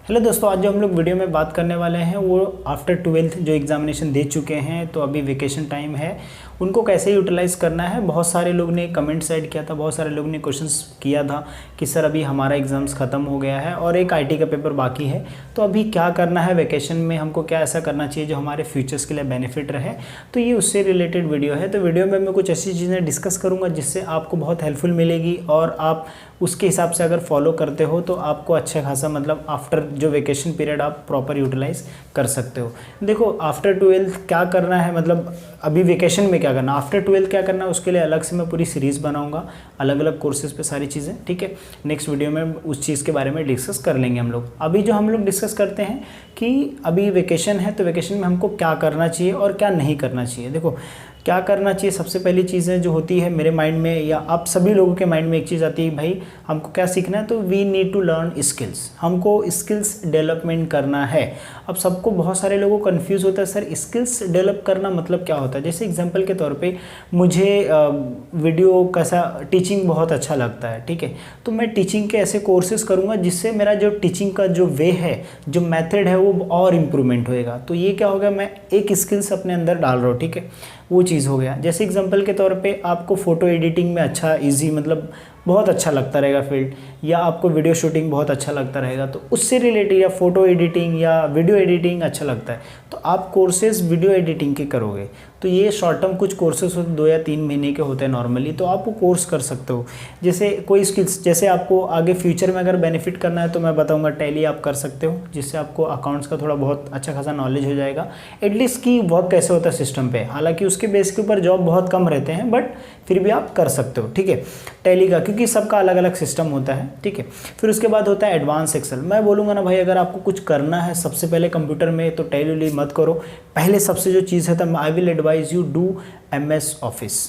Hello दोस्तों, आज जो हम लोग वीडियो में बात करने वाले हैं वो आफ्टर 12th जो एग्जामिनेशन दे चुके हैं तो अभी वेकेशन टाइम है, उनको कैसे यूटिलाइज़ करना है। बहुत सारे लोग ने कमेंट सेंड किया था, बहुत सारे लोग ने क्वेश्चंस किया था कि सर अभी हमारा एग्ज़ाम्स ख़त्म हो गया है और एक आईटी का पेपर बाकी है, तो अभी क्या करना है वेकेशन में, हमको क्या ऐसा करना चाहिए जो हमारे फ्यूचर्स के लिए बेनिफिट रहे। तो ये उससे रिलेटेड वीडियो है। तो वीडियो में मैं कुछ ऐसी चीज़ें डिस्कस करूँगा जिससे आपको बहुत हेल्पफुल मिलेगी और आप उसके हिसाब से अगर फॉलो करते हो तो आपको अच्छा खासा मतलब आफ्टर जो वेकेशन पीरियड आप प्रॉपर यूटिलाइज कर सकते हो। देखो आफ्टर 12th क्या करना है, मतलब अभी वेकेशन में क्या करना, आफ्टर 12th क्या करना है, उसके लिए अलग से मैं पूरी सीरीज़ बनाऊंगा अलग अलग कोर्सेज पे सारी चीज़ें। ठीक है, नेक्स्ट वीडियो में उस चीज़ के बारे में डिस्कस कर लेंगे हम लोग। अभी जो हम लोग डिस्कस करते हैं कि अभी वेकेशन है तो वेकेशन में हमको क्या करना चाहिए और क्या नहीं करना चाहिए। देखो क्या करना चाहिए, सबसे पहली चीज़ें जो होती है मेरे माइंड में या आप सभी लोगों के माइंड में एक चीज़ आती है, भाई हमको क्या सीखना है, तो we need to learn skills, हमको स्किल्स डेवलपमेंट करना है। अब सबको बहुत सारे लोगों को कन्फ्यूज़ होता है, सर स्किल्स डेवलप करना मतलब क्या होता है। जैसे एग्जांपल के तौर पे मुझे वीडियो कैसा टीचिंग बहुत अच्छा लगता है, ठीक है, तो मैं टीचिंग के ऐसे कोर्सेज करूँगा जिससे मेरा जो टीचिंग का जो वे है, जो मेथड है वो और इम्प्रूवमेंट होएगा। तो ये क्या होगा, मैं एक स्किल्स अपने अंदर डाल रहा हूँ, ठीक है, वो चीज़ हो गया। जैसे एग्जांपल के तौर पे आपको फ़ोटो एडिटिंग में अच्छा इजी मतलब बहुत अच्छा लगता रहेगा फील्ड, या आपको वीडियो शूटिंग बहुत अच्छा लगता रहेगा, तो उससे रिलेटेड या फ़ोटो एडिटिंग या वीडियो एडिटिंग अच्छा लगता है तो आप कोर्सेज वीडियो एडिटिंग के करोगे। तो ये शॉर्ट टर्म कुछ कोर्सेज होते 2 या 3 महीने के होते हैं नॉर्मली, तो आप वो कोर्स कर सकते हो। जैसे कोई स्किल्स, जैसे आपको आगे फ्यूचर में अगर बेनिफिट करना है तो मैं बताऊंगा टैली आप कर सकते हो, जिससे आपको अकाउंट्स का थोड़ा बहुत अच्छा खासा नॉलेज हो जाएगा, एटलीस्ट कि वर्क कैसे होता है सिस्टम पे। हालांकि उसके बेस के ऊपर जॉब बहुत कम रहते हैं बट फिर भी आप कर सकते हो, ठीक है, टैली का, क्योंकि सबका अलग अलग सिस्टम होता है, ठीक है। फिर उसके बाद होता है एडवांस एक्सेल। मैं बोलूँगा ना भाई, अगर आपको कुछ करना है सबसे पहले कंप्यूटर में तो टैली मत करो, पहले सबसे जो चीज़ है तो I will advise you do MS office.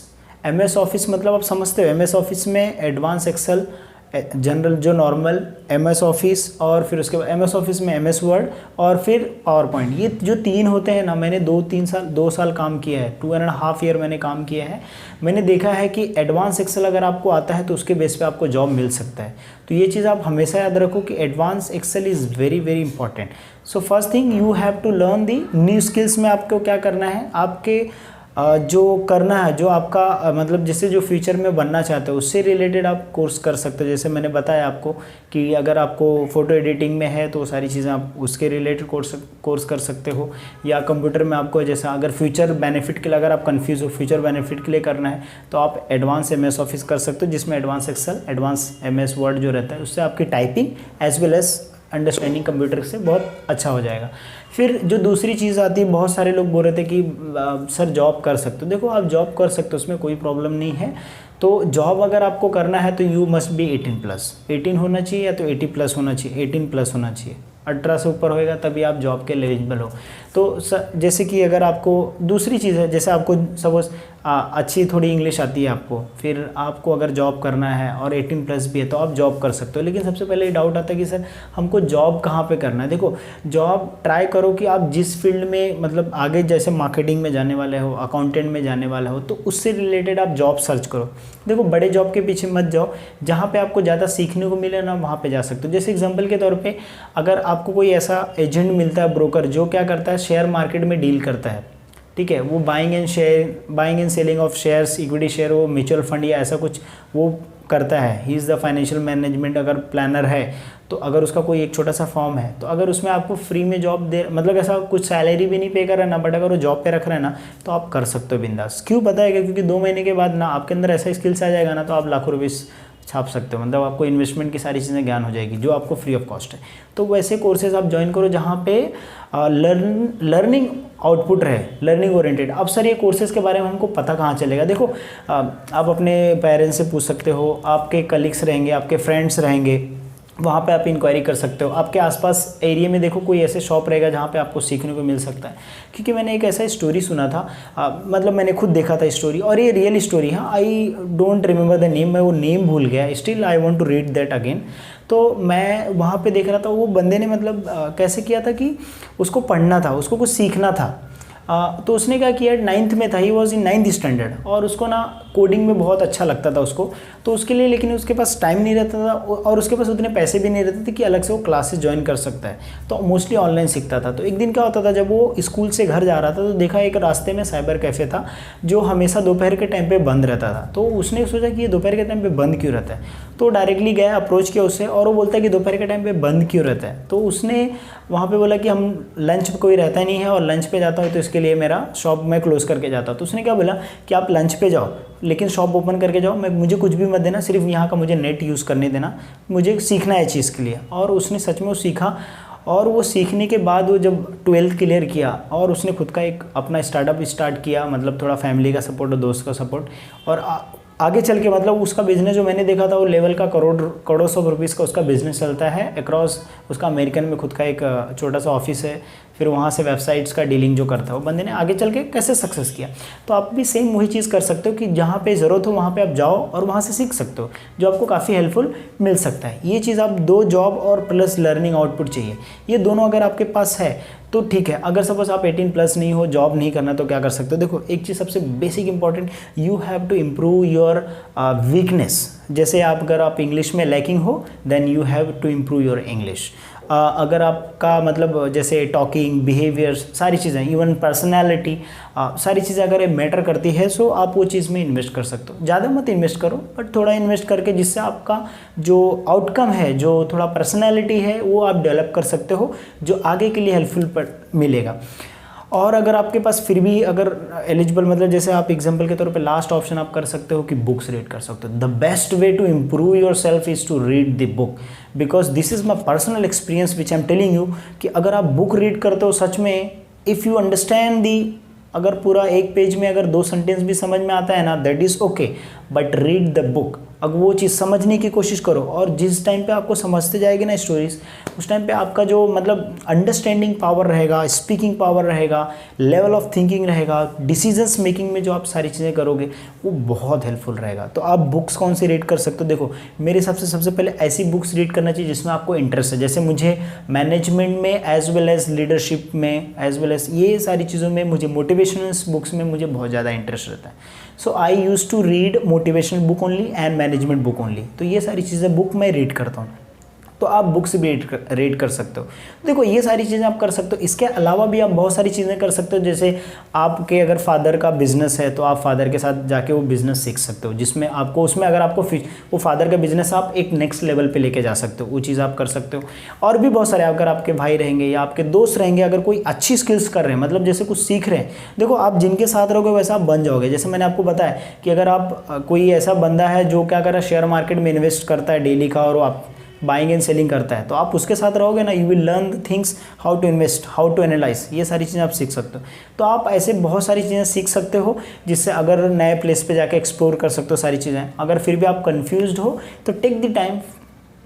MS office मतलब आप समझते हो, MS ऑफिस में एडवांस एक्सेल, जनरल जो नॉर्मल MS ऑफिस, और फिर उसके बाद MS ऑफिस में MS वर्ड और फिर पावर पॉइंट, ये जो 3 होते हैं ना, मैंने 2 साल काम किया है, 2.5 ईयर मैंने काम किया है। मैंने देखा है कि एडवांस एक्सेल अगर आपको आता है तो उसके बेस पे आपको जॉब मिल सकता है। तो ये चीज़ आप हमेशा याद रखो कि advance excel is very very important. So first thing you have to learn the new skills में आपको क्या करना है, आपके जो करना है, जो आपका मतलब जिससे जो फ्यूचर में बनना चाहते हो उससे रिलेटेड आप कोर्स कर सकते हो। जैसे मैंने बताया आपको कि अगर आपको फ़ोटो एडिटिंग में है तो सारी चीज़ें आप उसके रिलेटेड कोर्स कर सकते हो, या कंप्यूटर में आपको जैसा अगर फ्यूचर बेनिफिट के लिए अगर आप कंफ्यूज हो, फ्यूचर बेनिफिट के लिए करना है तो आप एडवांस MS ऑफिस कर सकते हो, जिसमें advance excel, advance MS word जो रहता है उससे आपकी typing as well as understanding computer से बहुत अच्छा हो जाएगा। फिर जो दूसरी चीज़ आती है, बहुत सारे लोग बोल रहे थे कि सर जॉब कर सकते हो। देखो आप जॉब कर सकते हो, उसमें कोई प्रॉब्लम नहीं है। तो जॉब अगर आपको करना है तो यू मस्ट बी 18+, 18 होना चाहिए या तो 80+ होना चाहिए, 18+ होना चाहिए। 18 से ऊपर होएगा तभी आप जॉब के एलिजिबल हो। तो जैसे कि अगर आपको दूसरी चीज़ है, जैसे आपको सपोज अच्छी थोड़ी इंग्लिश आती है आपको, फिर आपको अगर जॉब करना है और 18+ भी है तो आप जॉब कर सकते हो। लेकिन सबसे पहले ये डाउट आता है कि सर हमको जॉब कहाँ पे करना है। देखो जॉब ट्राई करो कि आप जिस फील्ड में मतलब आगे, जैसे मार्केटिंग में जाने वाले हो, अकाउंटेंट में जाने वाले हो, तो उससे रिलेटेड आप जॉब सर्च करो। देखो बड़े जॉब के पीछे मत जाओ, जहाँ पे आपको ज़्यादा सीखने को मिले ना वहाँ पे जा सकते हो। जैसे एग्जांपल के तौर पे अगर आपको कोई ऐसा एजेंट मिलता है, ब्रोकर, जो क्या करता है शेयर मार्केट में डील करता है, ठीक है, वो buying and selling of shares, equity share, वो म्यूचुअल फंड या ऐसा कुछ वो करता है, he is the financial management अगर प्लानर है, तो अगर उसका कोई एक छोटा सा फॉर्म है तो अगर उसमें आपको फ्री में जॉब दे, मतलब ऐसा कुछ सैलरी भी नहीं पे कर रहा है ना, बट अगर वो जॉब पे रख रहा है ना तो आप कर सकते हो बिंदास। क्यों बताएगा, क्योंकि 2 महीने के बाद ना आपके अंदर ऐसा स्किल्स आ जाएगा ना तो आप लाखों रुपये छाप सकते हो, मतलब आपको इन्वेस्टमेंट की सारी चीज़ें ज्ञान हो जाएगी जो आपको फ्री ऑफ कॉस्ट है। तो वैसे कोर्सेज आप ज्वाइन करो जहाँ पे लर्निंग आउटपुट रहे, लर्निंग ओरिएंटेड। अब सर ये कोर्सेज़ के बारे में हमको पता कहाँ चलेगा। देखो आप अपने पेरेंट्स से पूछ सकते हो, आपके कलीग्स रहेंगे, आपके फ्रेंड्स रहेंगे, वहाँ पे आप इंक्वायरी कर सकते हो। आपके आसपास एरिया में देखो कोई ऐसे शॉप रहेगा जहाँ पे आपको सीखने को मिल सकता है। क्योंकि मैंने एक ऐसा स्टोरी सुना था, मतलब मैंने खुद देखा था स्टोरी, और ये रियल स्टोरी है। I don't remember the name, मैं वो नेम भूल गया, still I want to read that again. तो मैं वहाँ पे देख रहा था, वो बंदे ने मतलब कैसे किया था कि उसको पढ़ना था, उसको कुछ सीखना था। तो उसने क्या किया, 9th में था, he was in 9th standard, और उसको ना कोडिंग में बहुत अच्छा लगता था उसको, तो उसके लिए, लेकिन उसके पास टाइम नहीं रहता था और उसके पास उतने पैसे भी नहीं रहते थे कि अलग से वो क्लासेस ज्वाइन कर सकता है, तो मोस्टली ऑनलाइन सीखता था। तो एक दिन क्या होता था, जब वो स्कूल से घर जा रहा था तो देखा एक रास्ते में साइबर कैफ़े था जो हमेशा दोपहर के टाइम पे बंद रहता था। तो उसने सोचा कि ये दोपहर के टाइम पे बंद क्यों रहता है, तो डायरेक्टली गया, अप्रोच किया उससे, और वो बोलता है कि दोपहर के टाइम पे बंद क्यों रहता है। तो उसने वहाँ पे बोला कि हम लंच पे कोई रहता नहीं है और लंच पे जाता हूँ तो इसके लिए मेरा शॉप मैं क्लोज़ करके जाता हूँ। तो उसने क्या बोला कि आप लंच पे जाओ लेकिन शॉप ओपन करके जाओ, मुझे कुछ भी मत देना, सिर्फ यहाँ का मुझे नेट यूज़ करने देना, मुझे सीखना है चीज़ के लिए। और उसने सच में वो सीखा, और वो सीखने के बाद वो जब 12th क्लियर किया और उसने खुद का एक अपना स्टार्टअप स्टार्ट किया, मतलब थोड़ा फैमिली का सपोर्ट और दोस्त का सपोर्ट, और आगे चल के मतलब उसका बिज़नेस जो मैंने देखा था वो लेवल का करोड़ों सौ रुपीज़ का उसका बिज़नेस चलता है अक्रॉस। उसका अमेरिकन में खुद का एक छोटा सा ऑफिस है, फिर वहाँ से वेबसाइट्स का डीलिंग जो करता है वो बंदे ने आगे चल के कैसे सक्सेस किया। तो आप भी सेम वही चीज़ कर सकते हो कि जहाँ पे ज़रूरत हो वहाँ पे आप जाओ और वहाँ से सीख सकते हो, जो आपको काफ़ी हेल्पफुल मिल सकता है। ये चीज़ आप 2 जॉब और प्लस लर्निंग आउटपुट चाहिए, ये दोनों अगर आपके पास है तो ठीक है। अगर सपोज आप 18+ नहीं हो, जॉब नहीं करना, तो क्या कर सकते हो। देखो एक चीज़ सबसे basic important, you have to improve your weakness. जैसे अगर आप इंग्लिश में लैकिंग हो then you have to improve your English. अगर आपका मतलब जैसे टॉकिंग, बिहेवियर, सारी चीज़ें, इवन पर्सनैलिटी, सारी चीज़ें अगर मैटर करती है सो आप वो चीज़ में इन्वेस्ट कर सकते हो। ज़्यादा मत इन्वेस्ट करो बट थोड़ा इन्वेस्ट करके जिससे आपका जो आउटकम है, जो थोड़ा पर्सनैलिटी है, वो आप डेवलप कर सकते हो, जो आगे के लिए हेल्पफुल मिलेगा। और अगर आपके पास फिर भी अगर एलिजिबल, मतलब जैसे आप एग्जांपल के तौर पे लास्ट ऑप्शन आप कर सकते हो कि बुक्स रीड कर सकते हो। The best way to improve yourself is to read the book, because this is my personal experience which I am telling you कि अगर आप बुक रीड करते हो सच में, इफ़ यू अंडरस्टैंड दी, अगर पूरा एक पेज में अगर 2 सेंटेंस भी समझ में आता है ना, that is okay, but read the book. अगर वो चीज़ समझने की कोशिश करो, और जिस टाइम पे आपको समझते जाएगी ना स्टोरीज, उस टाइम पे आपका जो मतलब अंडरस्टैंडिंग पावर रहेगा, स्पीकिंग पावर रहेगा, लेवल ऑफ थिंकिंग रहेगा, डिसीजंस मेकिंग में जो आप सारी चीज़ें करोगे वो बहुत हेल्पफुल रहेगा। तो आप बुक्स कौन सी रीड कर सकते हो, देखो मेरे हिसाब से सबसे पहले ऐसी बुक्स रीड करना चाहिए जिसमें आपको इंटरेस्ट है। जैसे मुझे मैनेजमेंट में एज वेल एज लीडरशिप में एज वेल एज ये सारी चीज़ों में, मुझे मोटिवेशनल बुक्स में मुझे बहुत ज़्यादा इंटरेस्ट रहता है। So I use to read motivational book only and management book only. तो ये सारी चीज़ें बुक मैं रीड करता हूँ, तो आप बुक्स भी रीड कर सकते हो। देखो ये सारी चीज़ें आप कर सकते हो। इसके अलावा भी आप बहुत सारी चीज़ें कर सकते हो, जैसे आपके अगर फादर का बिजनेस है तो आप फादर के साथ जाके वो बिज़नेस सीख सकते हो, जिसमें आपको उसमें अगर आपको वो फादर का बिजनेस आप एक नेक्स्ट लेवल पे लेके जा सकते हो, वो चीज़ आप कर सकते हो। और भी बहुत सारे, अगर आपके भाई रहेंगे या आपके दोस्त रहेंगे, अगर कोई अच्छी स्किल्स कर रहे हैं, मतलब जैसे कुछ सीख रहे हैं, देखो आप जिनके साथ रहोगे वैसा आप बन जाओगे। जैसे मैंने आपको बताया कि अगर आप कोई ऐसा बंदा है जो क्या कर रहा है, शेयर मार्केट में इन्वेस्ट करता है डेली का, और वो आप बाइंग एंड सेलिंग करता है, तो आप उसके साथ रहोगे ना, you will learn things, how to invest, how to analyse, ये सारी चीज़ें आप सीख सकते हो। तो आप ऐसे बहुत सारी चीज़ें सीख सकते हो, जिससे अगर नए प्लेस पे जाके एक्सप्लोर कर सकते हो सारी चीज़ें। अगर फिर भी आप कंफ्यूज्ड हो तो टेक द टाइम,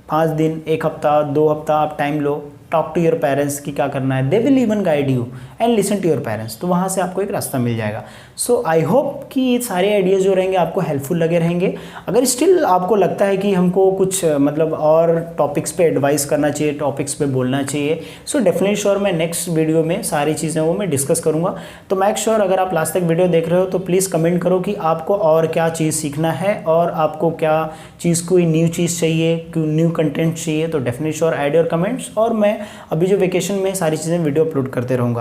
5 दिन, 1 हफ्ता, 2 हफ्ता आप टाइम लो, टॉक टू योर पेरेंट्स कि क्या करना है, they will even guide you and listen to your parents, तो वहाँ से आपको एक रास्ता मिल जाएगा। सो आई होप कि ये सारे आइडियाज़ जो रहेंगे आपको हेल्पफुल लगे रहेंगे। अगर स्टिल आपको लगता है कि हमको कुछ मतलब और टॉपिक्स पे एडवाइस करना चाहिए, टॉपिक्स पे बोलना चाहिए, सो डेफिनेटली श्योर मैं नेक्स्ट वीडियो में सारी चीज़ें वो मैं डिस्कस करूँगा। तो मेक श्योर अगर आप लास्ट तक वीडियो देख रहे हो तो प्लीज़ कमेंट करो कि आपको और क्या चीज़ सीखना है, और आपको क्या चीज़, कोई न्यू चीज़ चाहिए, कोई न्यू कंटेंट चाहिए, तो definitely sure add your comments, और मैं अभी जो वेकेशन में सारी चीज़ें वीडियो अपलोड करते रहूँगा।